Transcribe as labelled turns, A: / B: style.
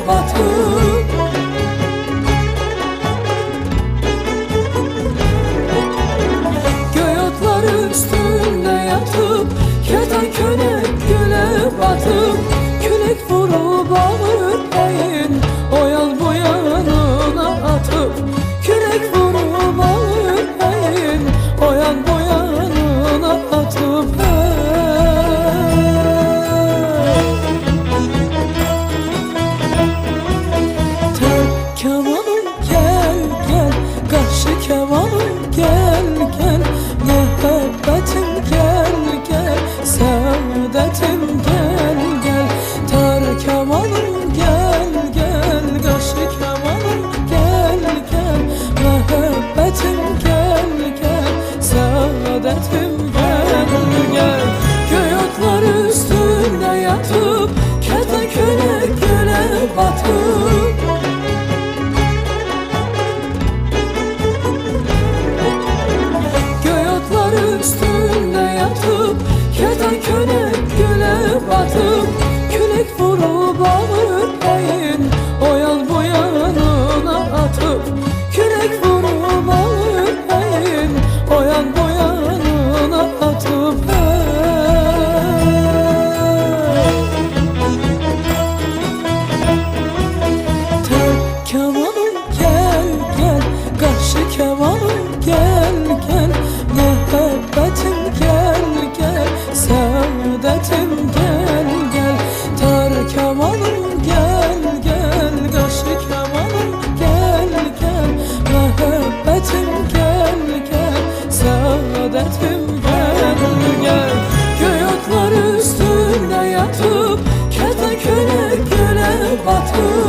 A: batıp göğe otlar üstünde yatıp kertenkele güle batıp kürek vurup ağırlayın o yan bu yanına atıp kürek vurup ağırlayın o yan bu yanına atıp kemanım gel gel, karşı kemanım gel gel, muhabbetim gel gel, saadetim gel gel. Tar kemanım gel gel, karşı kemanım gel gel, muhabbetim gel gel, saadetim gel gel. Göğe otlar üstünde yatıp kertenkele güle batıp üstünde yatıp kertenkele güle batıp kürek vurup ağırlayın o yan bu yanına atıp kürek vurup ağırlayın o yan bu yanına atıp kemanım gel gel, karşı kemanım gel gel, muhabbetim gel gel, saadetim gel gel. Tar kemanım gel gel, karşı kemanım gel gel, muhabbetim gel gel, saadetim gel gel. Göğe otlar üstünde yatıp kertenkele güle batıp